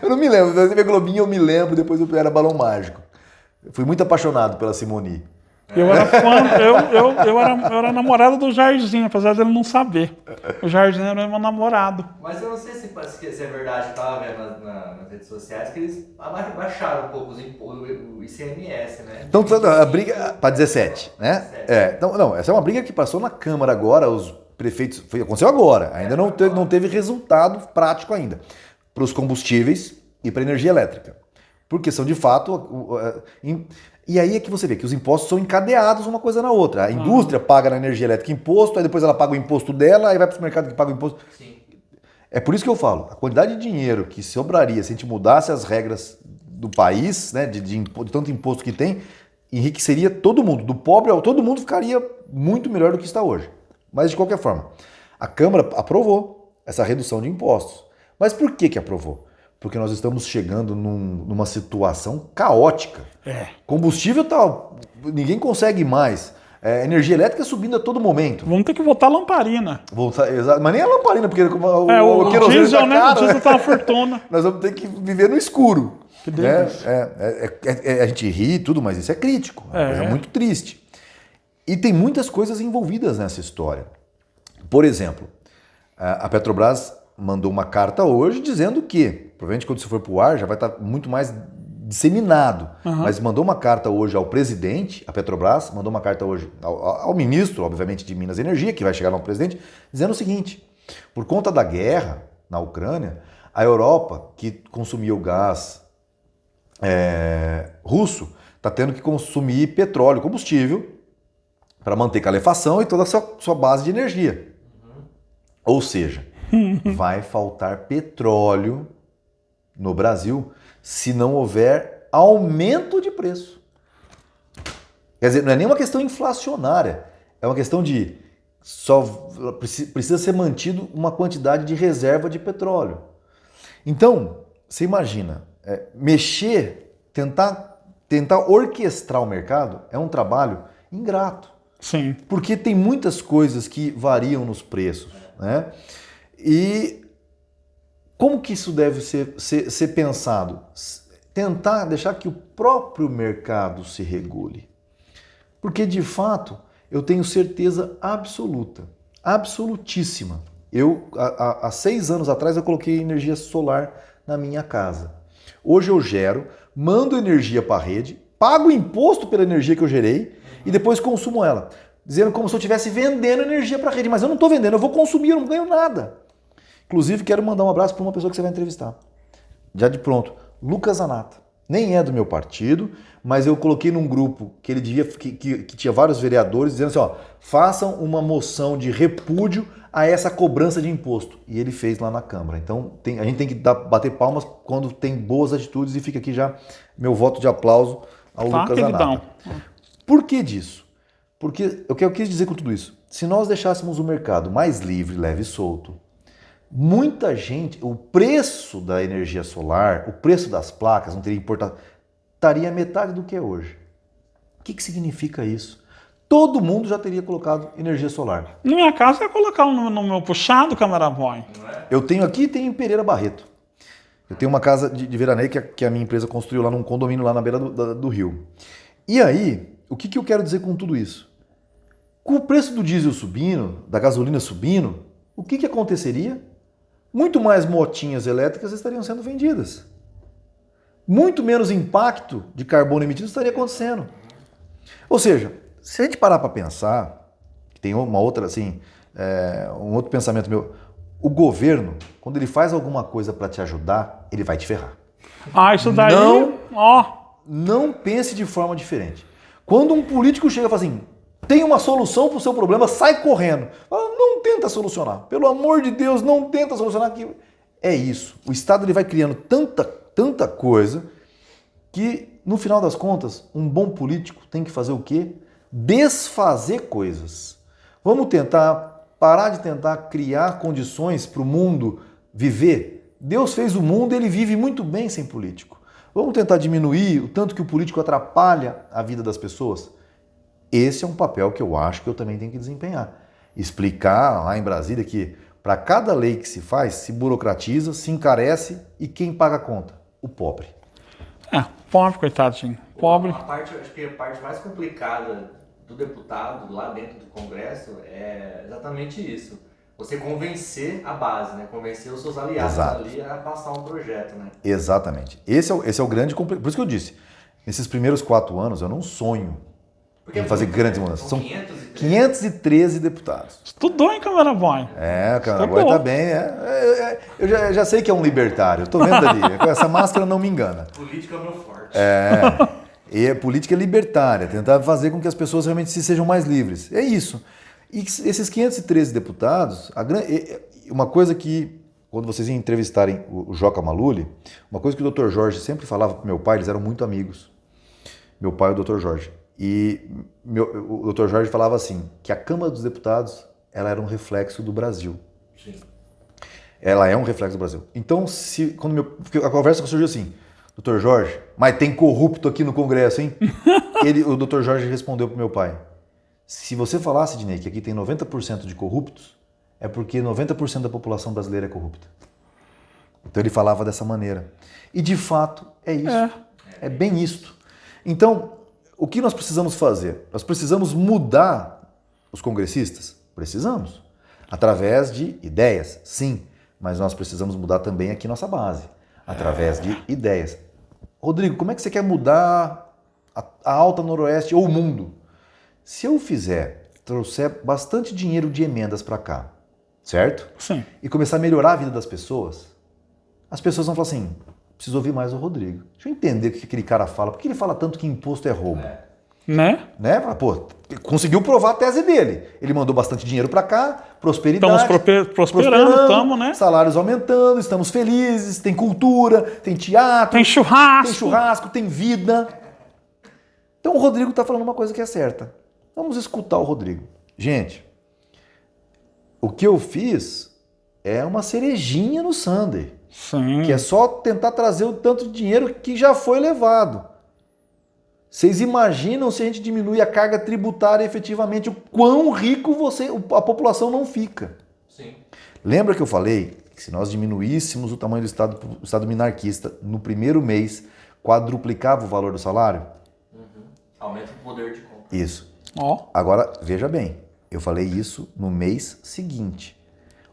eu não me lembro. Da TV Globinho eu me lembro, depois eu era Balão Mágico. Eu fui muito apaixonado pela Simone. Eu era fã, eu era namorado do Jairzinho, apesar dele não saber. O Jairzinho era meu namorado. Mas eu não sei se é verdade, eu tava vendo nas redes sociais que eles baixaram um pouco o ICMS, né? Então, a briga para 17, né? Então, não, essa é uma briga que passou na Câmara agora, os prefeitos, aconteceu agora, ainda não teve resultado prático ainda, para os combustíveis e para a energia elétrica. Porque são, de fato... E aí é que você vê que os impostos são encadeados uma coisa na outra. A indústria paga na energia elétrica imposto, aí depois ela paga o imposto dela, aí vai para o mercado que paga o imposto. Sim. É por isso que eu falo, a quantidade de dinheiro que sobraria se a gente mudasse as regras do país, né, de tanto imposto que tem, enriqueceria todo mundo, do pobre ao todo mundo ficaria muito melhor do que está hoje. Mas de qualquer forma, a Câmara aprovou essa redução de impostos. Mas por que aprovou? Porque nós estamos chegando numa situação caótica. Combustível tal, ninguém consegue mais. Energia elétrica subindo a todo momento. Vamos ter que voltar a lamparina. Mas nem a lamparina, porque o querosene diesel, tá né? caro, O diesel tá uma fortuna. Nós vamos ter que viver no escuro. Que né? delícia. A gente ri e tudo, mas isso é crítico. É uma coisa muito triste. E tem muitas coisas envolvidas nessa história. Por exemplo, a Petrobras mandou uma carta hoje dizendo que, provavelmente quando você for para o ar já vai estar muito mais disseminado, mas mandou uma carta hoje ao presidente, a Petrobras, mandou uma carta hoje ao ministro, obviamente, de Minas e Energia, que vai chegar no presidente, dizendo o seguinte: por conta da guerra na Ucrânia, a Europa, que consumia o gás russo, está tendo que consumir petróleo, combustível, para manter calefação e toda a sua base de energia. Ou seja, vai faltar petróleo no Brasil se não houver aumento de preço. Quer dizer, não é nem uma questão inflacionária, é uma questão de precisa ser mantido uma quantidade de reserva de petróleo. Então, você imagina, tentar orquestrar o mercado é um trabalho ingrato. Sim. Porque tem muitas coisas que variam nos preços, né? E como que isso deve ser pensado? Tentar deixar que o próprio mercado se regule. Porque, de fato, eu tenho certeza absoluta, absolutíssima. Há 6 anos atrás, eu coloquei energia solar na minha casa. Hoje eu gero, mando energia para a rede, pago imposto pela energia que eu gerei e depois consumo ela. Dizendo como se eu estivesse vendendo energia para a rede. Mas eu não estou vendendo, eu vou consumir, eu não ganho nada. Inclusive, quero mandar um abraço para uma pessoa que você vai entrevistar. Já de pronto, Lucas Zanata. Nem é do meu partido, mas eu coloquei num grupo que ele que tinha vários vereadores dizendo assim, ó, façam uma moção de repúdio a essa cobrança de imposto. E ele fez lá na Câmara. Então, a gente tem que bater palmas quando tem boas atitudes e fica aqui já meu voto de aplauso ao Lucas Zanata. Por que disso? Porque o que eu quis dizer com tudo isso? Se nós deixássemos o mercado mais livre, leve e solto, muita gente, o preço da energia solar, o preço das placas, não teria importado, estaria metade do que é hoje. O que significa isso? Todo mundo já teria colocado energia solar. Na minha casa, eu ia colocar no meu puxado, Camaraboy. Eu tenho aqui e tenho em Pereira Barreto. Eu tenho uma casa de veraneio que a minha empresa construiu lá num condomínio lá na beira do rio. E aí, o que eu quero dizer com tudo isso? Com o preço do diesel subindo, da gasolina subindo, o que aconteceria? Muito mais motinhas elétricas estariam sendo vendidas. Muito menos impacto de carbono emitido estaria acontecendo. Ou seja, se a gente parar para pensar, tem uma outra assim, um outro pensamento meu, o governo, quando ele faz alguma coisa para te ajudar, ele vai te ferrar. Isso daí, Não pense de forma diferente. Quando um político chega e fala assim, tem uma solução para o seu problema, sai correndo. Fala, não tenta solucionar. Pelo amor de Deus, não tenta solucionar aqui. é isso. O Estado ele vai criando tanta coisa que, no final das contas, um bom político tem que fazer o quê? Desfazer coisas. Vamos parar de tentar criar condições para o mundo viver. Deus fez o mundo e ele vive muito bem sem político. Vamos tentar diminuir o tanto que o político atrapalha a vida das pessoas? Esse é um papel que eu acho que eu também tenho que desempenhar. Explicar lá em Brasília que para cada lei que se faz, se burocratiza, se encarece e quem paga a conta? O pobre. Pobre, coitadinho. Pobre. Acho que a parte mais complicada do deputado lá dentro do Congresso é exatamente isso. Você convencer a base, né? Convencer os seus aliados ali a passar um projeto, né? Exatamente. Esse é o grande... Por isso que eu disse, nesses primeiros 4 anos eu não sonho em fazer grandes mudanças. São 513 deputados. Estudou em Câmara Boy. A Câmara Boy tá bem. Eu já sei que é um libertário. Tô vendo ali. Essa máscara não me engana. Política é o meu forte. E a política é libertária. Tentar fazer com que as pessoas realmente sejam mais livres. É isso. E esses 513 deputados, uma coisa que, quando vocês entrevistarem o Joca Maluli, uma coisa que o Dr. Jorge sempre falava pro meu pai, eles eram muito amigos. Meu pai e o Dr. Jorge. E o Dr. Jorge falava assim, que a Câmara dos Deputados, ela era um reflexo do Brasil. Sim. Ela é um reflexo do Brasil. Então, a conversa surgiu assim, Dr. Jorge, mas tem corrupto aqui no Congresso, hein? O Dr. Jorge respondeu pro meu pai, se você falasse, Dinei, que aqui tem 90% de corruptos, é porque 90% da população brasileira é corrupta. Então ele falava dessa maneira. E de fato é isso. É bem isto. Então, o que nós precisamos fazer? Nós precisamos mudar os congressistas? Precisamos. Através de ideias, sim. Mas nós precisamos mudar também aqui nossa base. Através de ideias. Rodrigo, como é que você quer mudar a Alta Noroeste ou o mundo? Se eu trouxer bastante dinheiro de emendas para cá, certo? Sim. E começar a melhorar a vida das pessoas, as pessoas vão falar assim, preciso ouvir mais o Rodrigo. Deixa eu entender o que aquele cara fala. Por que ele fala tanto que imposto é roubo? Né? Pô, conseguiu provar a tese dele. Ele mandou bastante dinheiro para cá, prosperidade. Estamos prosperando, estamos, né? Salários aumentando, estamos felizes, tem cultura, tem teatro. Tem churrasco. Tem churrasco, tem vida. Então o Rodrigo está falando uma coisa que é certa. Vamos escutar o Rodrigo. Gente, o que eu fiz é uma cerejinha no sundae. Sim. Que é só tentar trazer o tanto de dinheiro que já foi levado. Vocês imaginam se a gente diminui a carga tributária efetivamente, o quão rico a população não fica? Sim. Lembra que eu falei que se nós diminuíssemos o tamanho do Estado minarquista no primeiro mês, quadruplicava o valor do salário? Aumenta o poder de compra. Isso. Agora, veja bem, eu falei isso no mês seguinte.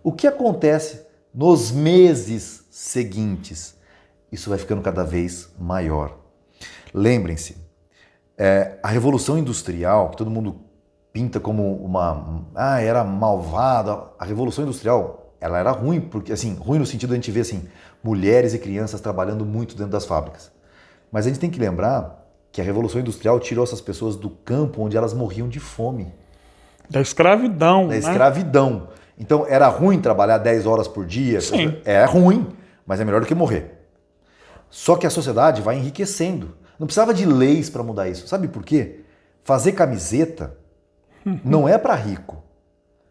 O que acontece nos meses seguintes? Isso vai ficando cada vez maior. Lembrem-se, a Revolução Industrial, que todo mundo pinta como era malvada. A Revolução Industrial, ela era ruim, porque assim, ruim no sentido de a gente ver assim, mulheres e crianças trabalhando muito dentro das fábricas. Mas a gente tem que lembrar que a Revolução Industrial tirou essas pessoas do campo onde elas morriam de fome. Da escravidão, Da escravidão. Então, era ruim trabalhar 10 horas por dia? Sim. É ruim, mas é melhor do que morrer. Só que a sociedade vai enriquecendo. Não precisava de leis para mudar isso. Sabe por quê? Fazer camiseta não é para rico.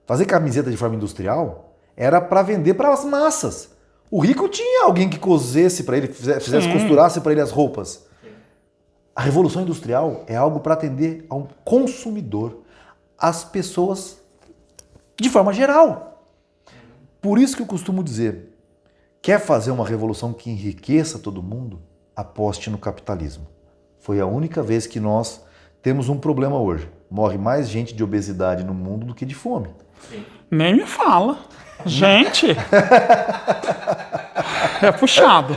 Fazer camiseta de forma industrial era para vender para as massas. O rico tinha alguém que cosesse para ele, costurasse para ele as roupas. A Revolução Industrial é algo para atender ao consumidor, às pessoas de forma geral. Por isso que eu costumo dizer, quer fazer uma revolução que enriqueça todo mundo? Aposte no capitalismo. Foi a única vez que nós temos um problema hoje. Morre mais gente de obesidade no mundo do que de fome. Sim. Nem me fala. Gente, é puxado.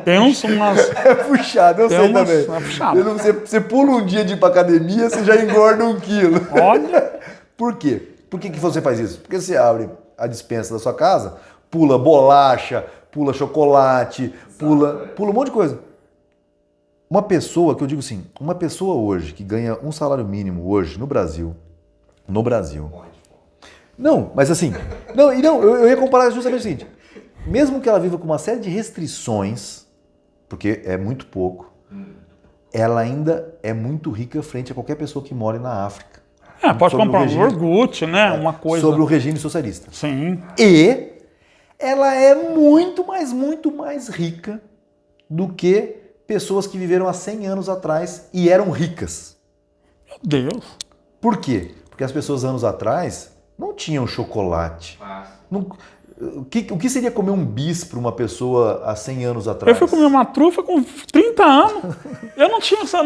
Tem umas... É puxado, eu sei também. É puxado. Você pula um dia de ir pra academia, você já engorda 1 quilo. Olha. Por quê? Por que você faz isso? Porque você abre a despensa da sua casa, pula bolacha, pula chocolate, pula um monte de coisa. Uma pessoa, que eu digo assim, uma pessoa hoje que ganha um salário mínimo hoje no Brasil, Não, mas assim, eu ia comparar justamente o seguinte, mesmo que ela viva com uma série de restrições, porque é muito pouco, ela ainda é muito rica frente a qualquer pessoa que mora na África. Pode Sobre comprar o um regime- iogurte, né? Uma coisa. Sobre o regime socialista. Sim. E ela é muito mais rica do que pessoas que viveram há 100 anos atrás e eram ricas. Meu Deus. Por quê? Porque as pessoas anos atrás não tinham chocolate. O que seria comer um bis para uma pessoa há 100 anos atrás? Eu fui comer uma trufa com 30 anos. Eu não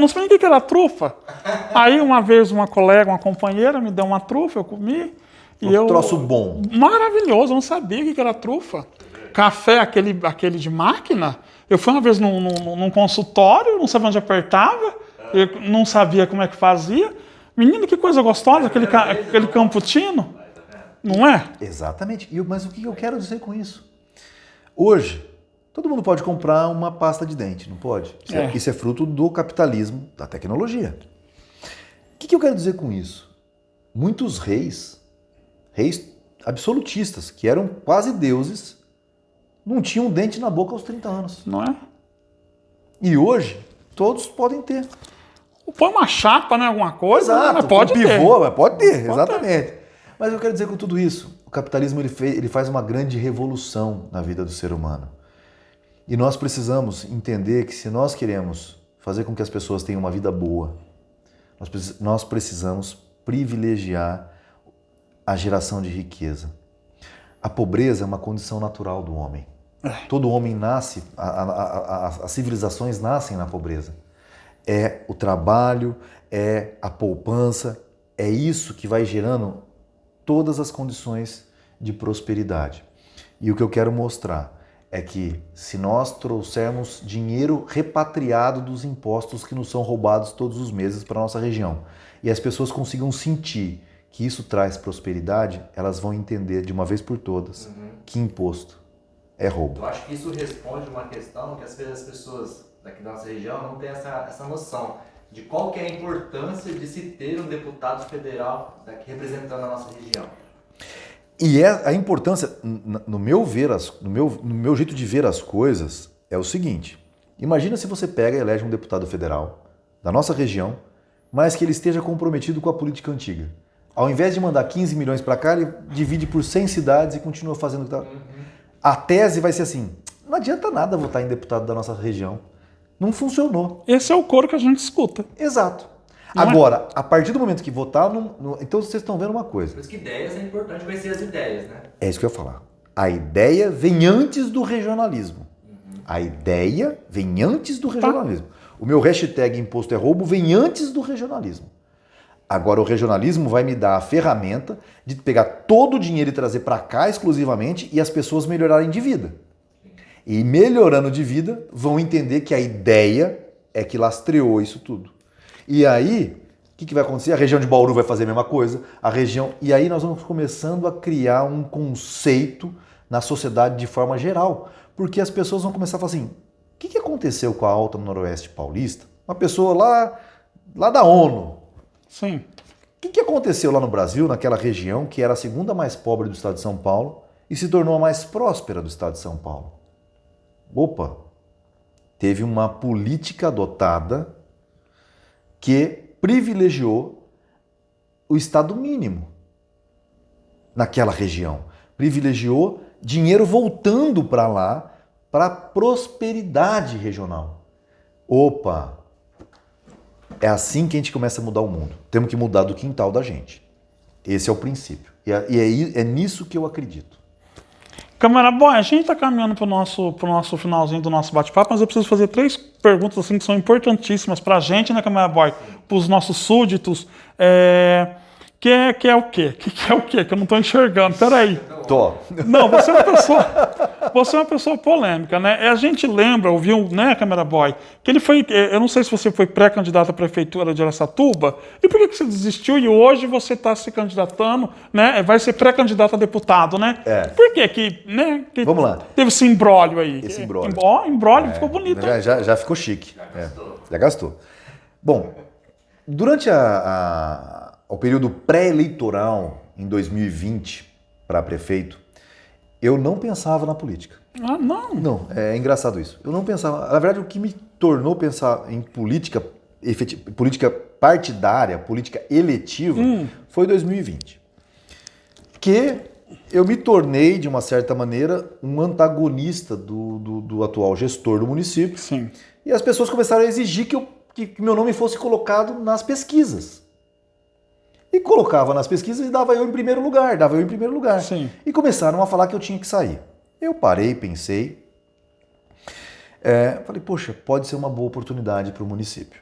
sabia nem o que era trufa. Aí uma vez uma colega, uma companheira me deu uma trufa, eu comi. Troço bom. Maravilhoso, eu não sabia o que era trufa. Café, aquele de máquina. Eu fui uma vez num consultório, não sabia onde apertava, eu não sabia como é que fazia. Menino, que coisa gostosa, aquele cappuccino. Não é? Exatamente. Mas o que eu quero dizer com isso? Hoje, todo mundo pode comprar uma pasta de dente, não pode? Isso é fruto do capitalismo, da tecnologia. O que eu quero dizer com isso? Muitos reis absolutistas, que eram quase deuses, não tinham dente na boca aos 30 anos. Não é? E hoje, todos podem ter. Põe uma chapa, né? Alguma coisa. Exato, Mas pode um ter. pivô, mas pode ter, exatamente. Mas eu quero dizer com tudo isso, o capitalismo ele faz uma grande revolução na vida do ser humano. E nós precisamos entender que se nós queremos fazer com que as pessoas tenham uma vida boa, nós precisamos privilegiar a geração de riqueza. A pobreza é uma condição natural do homem. Todo homem nasce, as civilizações nascem na pobreza. É o trabalho, é a poupança, é isso que vai gerando todas as condições de prosperidade. E o que eu quero mostrar é que se nós trouxermos dinheiro repatriado dos impostos que nos são roubados todos os meses para a nossa região, e as pessoas consigam sentir que isso traz prosperidade, elas vão entender de uma vez por todas que imposto é roubo. Eu acho que isso responde uma questão que às vezes as pessoas daqui da nossa região não têm essa noção de qual que é a importância de se ter um deputado federal daqui representando a nossa região. E a importância, no meu jeito de ver as coisas, é o seguinte. Imagina se você pega e elege um deputado federal da nossa região, mas que ele esteja comprometido com a política antiga. Ao invés de mandar 15 milhões para cá, ele divide por 100 cidades e continua fazendo o que está. A tese vai ser assim, não adianta nada votar em deputado da nossa região. Não funcionou. Esse é o coro que a gente escuta. Exato. Não Agora, a partir do momento que votar, então vocês estão vendo uma coisa. Por isso que ideias é importante conhecer as ideias, né? É isso que eu ia falar. A ideia vem antes do regionalismo. A ideia vem antes do regionalismo. O meu hashtag imposto é roubo vem antes do regionalismo. Agora o regionalismo vai me dar a ferramenta de pegar todo o dinheiro e trazer para cá exclusivamente e as pessoas melhorarem de vida. E melhorando de vida, vão entender que a ideia é que lastreou isso tudo. E aí, o que vai acontecer? A região de Bauru vai fazer a mesma coisa, e aí nós vamos começando a criar um conceito na sociedade de forma geral, porque as pessoas vão começar a falar assim, o que aconteceu com a Alta Noroeste Paulista? Uma pessoa lá da ONU. Sim. O que aconteceu lá no Brasil, naquela região que era a segunda mais pobre do estado de São Paulo e se tornou a mais próspera do estado de São Paulo? Opa! Teve uma política adotada que privilegiou o estado mínimo naquela região. Privilegiou dinheiro voltando para lá, para a prosperidade regional. Opa! É assim que a gente começa a mudar o mundo. Temos que mudar do quintal da gente. Esse é o princípio. E é nisso que eu acredito. Câmara Boy, a gente está caminhando para o nosso finalzinho do nosso bate-papo, mas eu preciso fazer 3 perguntas assim, que são importantíssimas para a gente, né, Câmara Boy? Para os nossos súditos. Que é o quê? Que é o quê? Que eu não estou enxergando. Peraí. Tô. Não, você é uma pessoa polêmica, né? A gente lembra, ouviu, né, Câmara Boy, que ele foi, eu não sei se você foi pré-candidato à prefeitura de Araçatuba, e por que você desistiu e hoje você está se candidatando, né? Vai ser pré-candidato a deputado, né? Por que né? Vamos lá. Teve esse imbróglio aí. Esse imbróglio. Imbróglio ficou bonito. Já ficou chique. Já gastou. Bom, durante o período pré-eleitoral, em 2020, para prefeito, eu não pensava na política. Ah, não. Não, é engraçado isso. Eu não pensava. Na verdade, o que me tornou pensar em política, política partidária, política eletiva, foi 2020. Que eu me tornei, de uma certa maneira, um antagonista do atual gestor do município. Sim. E as pessoas começaram a exigir que meu nome fosse colocado nas pesquisas. E colocava nas pesquisas e dava eu em primeiro lugar, Sim. E começaram a falar que eu tinha que sair. Eu parei, pensei, falei, poxa, pode ser uma boa oportunidade para o município.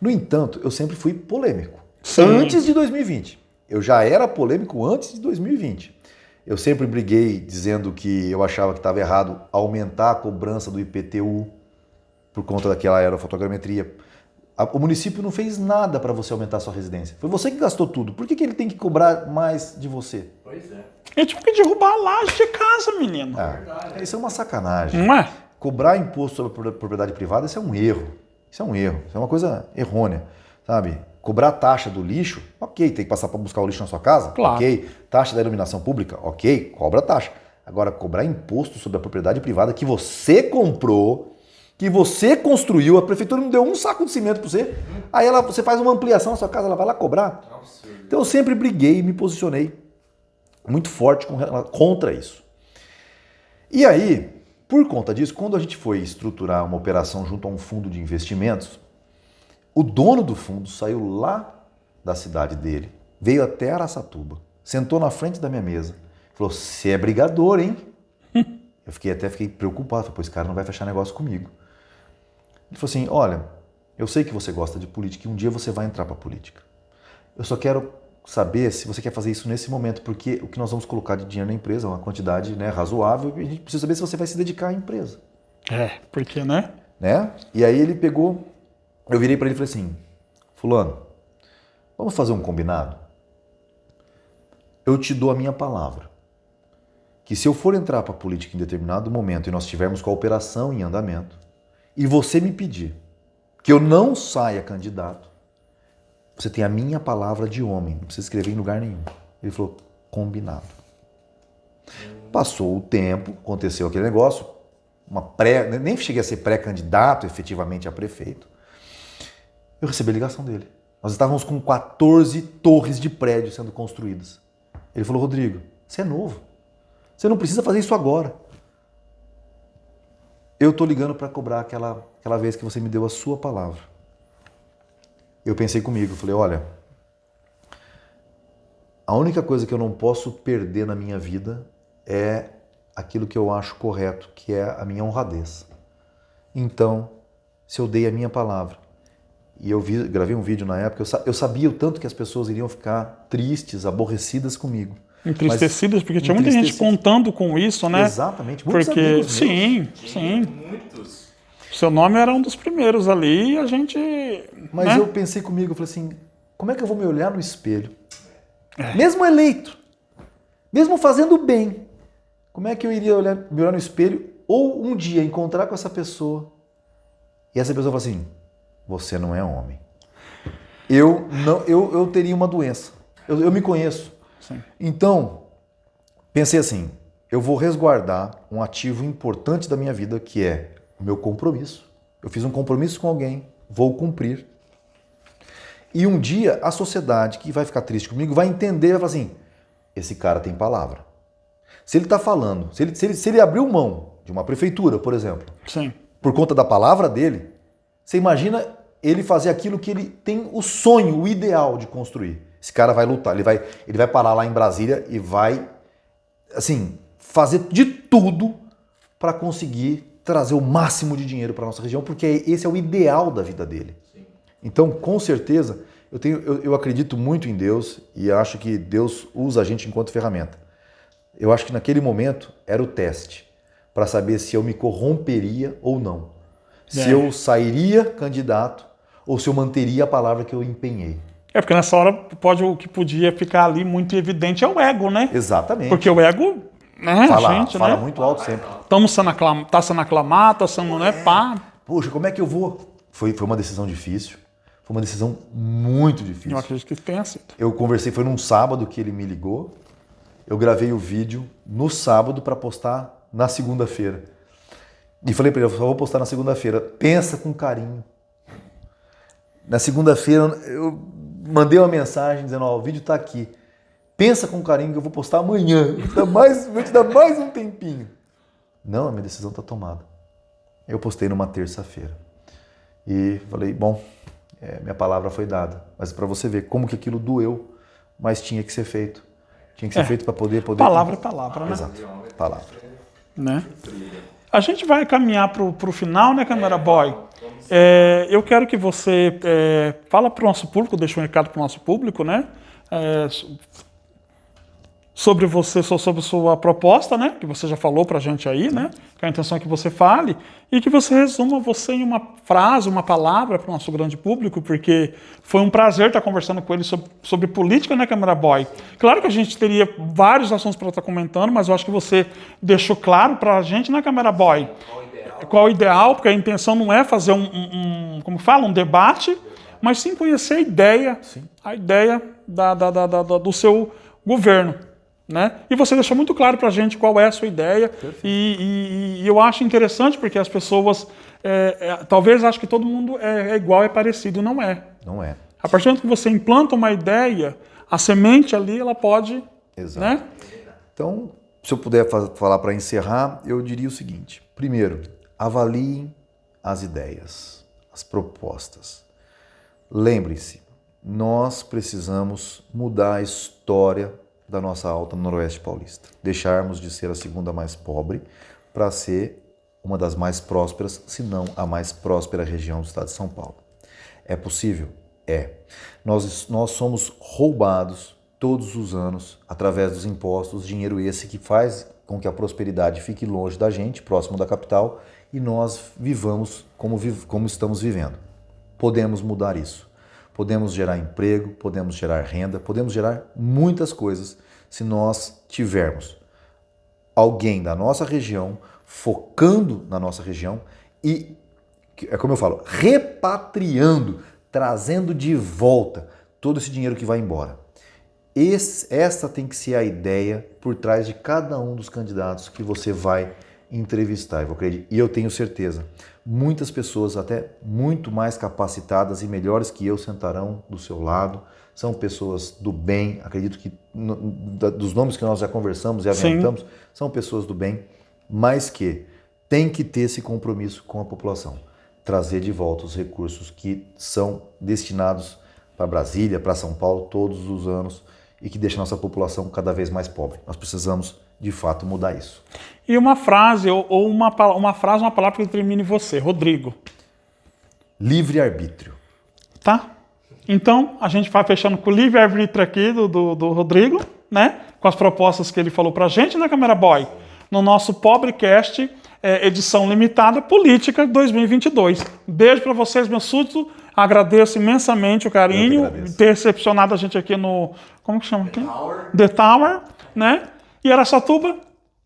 No entanto, eu sempre fui polêmico. Sim. Antes de 2020. Eu já era polêmico antes de 2020. Eu sempre briguei dizendo que eu achava que estava errado aumentar a cobrança do IPTU por conta daquela aerofotogrametria. O município não fez nada para você aumentar a sua residência. Foi você que gastou tudo. Por que ele tem que cobrar mais de você? Pois é. Eu tive que derrubar a laje de casa, menino. Isso é uma sacanagem. Não é? Cobrar imposto sobre a propriedade privada, isso é um erro. Isso é uma coisa errônea, sabe? Cobrar taxa do lixo, ok, tem que passar para buscar o lixo na sua casa, claro. Ok. Taxa da iluminação pública, ok, cobra a taxa. Agora, cobrar imposto sobre a propriedade privada que você comprou, que você construiu, a prefeitura não deu um saco de cimento para você, aí você faz uma ampliação na sua casa, ela vai lá cobrar. Então eu sempre briguei e me posicionei muito forte contra isso. E aí, por conta disso, quando a gente foi estruturar uma operação junto a um fundo de investimentos, o dono do fundo saiu lá da cidade dele, veio até Araçatuba, sentou na frente da minha mesa, falou, você é brigador, hein? Eu fiquei preocupado, falei, pô, esse cara não vai fechar negócio comigo. Ele falou assim, olha, eu sei que você gosta de política e um dia você vai entrar para a política. Eu só quero saber se você quer fazer isso nesse momento, porque o que nós vamos colocar de dinheiro na empresa é uma quantidade, né, razoável, e a gente precisa saber se você vai se dedicar à empresa. Porque, né? E aí ele pegou, eu virei para ele e falei assim, fulano, vamos fazer um combinado? Eu te dou a minha palavra, que se eu for entrar para a política em determinado momento e nós tivermos com a operação em andamento, e você me pedir que eu não saia candidato, você tem a minha palavra de homem, não precisa escrever em lugar nenhum. Ele falou, combinado. Passou o tempo, aconteceu aquele negócio, nem cheguei a ser pré-candidato efetivamente a prefeito. Eu recebi a ligação dele. Nós estávamos com 14 torres de prédio sendo construídas. Ele falou, Rodrigo, você é novo, você não precisa fazer isso agora. Eu estou ligando para cobrar aquela vez que você me deu a sua palavra. Eu pensei comigo, falei, olha, a única coisa que eu não posso perder na minha vida é aquilo que eu acho correto, que é a minha honradez. Então, se eu dei a minha palavra, e eu gravei um vídeo na época, eu sabia o tanto que as pessoas iriam ficar tristes, aborrecidas comigo. Entristecidas, porque tinha muita gente contando com isso, né? Exatamente, muitos porque amigos sim. Muitos. Seu nome era um dos primeiros ali e a gente... Mas né? eu pensei comigo, eu falei assim, como é que eu vou me olhar no espelho? Mesmo eleito, mesmo fazendo bem, como é que eu iria me olhar no espelho ou um dia encontrar com essa pessoa e essa pessoa falar assim, você não é homem. Eu teria uma doença, eu me conheço. Sim. Então, pensei assim, eu vou resguardar um ativo importante da minha vida, que é o meu compromisso. Eu fiz um compromisso com alguém, vou cumprir. E um dia a sociedade, que vai ficar triste comigo, vai entender, vai falar assim, esse cara tem palavra. Se ele está falando, se ele abriu mão de uma prefeitura, por exemplo, Sim. por conta da palavra dele, você imagina ele fazer aquilo que ele tem o sonho, o ideal de construir. Esse cara vai lutar, ele vai parar lá em Brasília e vai, assim, fazer de tudo para conseguir trazer o máximo de dinheiro para a nossa região, porque esse é o ideal da vida dele. Sim. Então, com certeza, eu acredito muito em Deus e acho que Deus usa a gente enquanto ferramenta. Eu acho que naquele momento era o teste para saber se eu me corromperia ou não. Se eu sairia candidato ou se eu manteria a palavra que eu empenhei. Porque nessa hora o que podia ficar ali muito evidente é o ego, né? Exatamente. Porque o ego, né, fala muito alto sempre. Tá sendo aclamado, tá sendo, né, pá. Poxa, como é que eu vou? Foi uma decisão difícil. Foi uma decisão muito difícil. Eu acredito que tenha sido. Eu conversei, foi num sábado que ele me ligou eu gravei o vídeo no sábado para postar na segunda-feira. E falei para ele, eu só vou postar na segunda-feira. Pensa com carinho. Na segunda-feira eu mandei uma mensagem dizendo, ó, o vídeo está aqui. Pensa com carinho que eu vou postar amanhã. Vou te dar mais um tempinho. Não, a minha decisão está tomada. Eu postei numa terça-feira. E falei, bom, minha palavra foi dada. Mas para você ver como que aquilo doeu, mas tinha que ser feito. Tinha que ser feito para poder... Palavra é palavra, né? Exato, palavra. Né? A gente vai caminhar para o final, né, Câmera Boy? Eu quero que você fala para o nosso público, deixa um recado para o nosso público, né? Sobre você, sobre sua proposta, né? Que você já falou pra gente aí, né? Que a intenção é que você fale e que você resuma você em uma frase, uma palavra para o nosso grande público, porque foi um prazer estar conversando com ele sobre política, né, Câmera Boy? Claro que a gente teria vários assuntos para estar comentando, mas eu acho que você deixou claro pra gente, né, Câmera Boy? Qual o ideal, porque a intenção não é fazer como fala, um debate, mas sim conhecer a ideia do seu governo. Né? E você deixou muito claro para a gente qual é a sua ideia e eu acho interessante porque as pessoas talvez achem que todo mundo é igual, é parecido, não é. Não é. A partir do momento que você implanta uma ideia, a semente ali, ela pode... Exato. Né? Então, se eu puder falar para encerrar, eu diria o seguinte. Primeiro, avaliem as ideias, as propostas. Lembre-se, nós precisamos mudar a história da nossa Alta Noroeste Paulista. Deixarmos de ser a segunda mais pobre para ser uma das mais prósperas, se não a mais próspera região do estado de São Paulo. É possível? É. Nós somos roubados todos os anos, através dos impostos, dinheiro esse que faz com que a prosperidade fique longe da gente, próximo da capital, e nós vivamos como estamos vivendo. Podemos mudar isso. Podemos gerar emprego, podemos gerar renda, podemos gerar muitas coisas se nós tivermos alguém da nossa região focando na nossa região e, é como eu falo, repatriando, trazendo de volta todo esse dinheiro que vai embora. Essa tem que ser a ideia por trás de cada um dos candidatos que você vai entrevistar. E eu tenho certeza, muitas pessoas até muito mais capacitadas e melhores que eu sentarão do seu lado. São pessoas do bem, acredito que dos nomes que nós já conversamos e aventamos, são pessoas do bem, mas que tem que ter esse compromisso com a população. Trazer de volta os recursos que são destinados para Brasília, para São Paulo, todos os anos, e que deixa a nossa população cada vez mais pobre. Nós precisamos, de fato, mudar isso. E uma frase, ou uma frase, uma palavra que determine você, Rodrigo. Livre-arbítrio. Tá? Então, a gente vai fechando com o livre-arbítrio aqui do Rodrigo, né? Com as propostas que ele falou pra gente, né, Câmera Boy? No nosso Pobrecast, edição limitada, Política 2022. Beijo pra vocês, meu súdito. Agradeço imensamente o carinho, ter recepcionado a gente aqui no... Como que chama aqui? The Tower, né? E Araçatuba,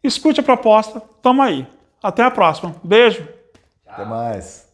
escute a proposta. Tamo aí. Até a próxima. Beijo. Até mais.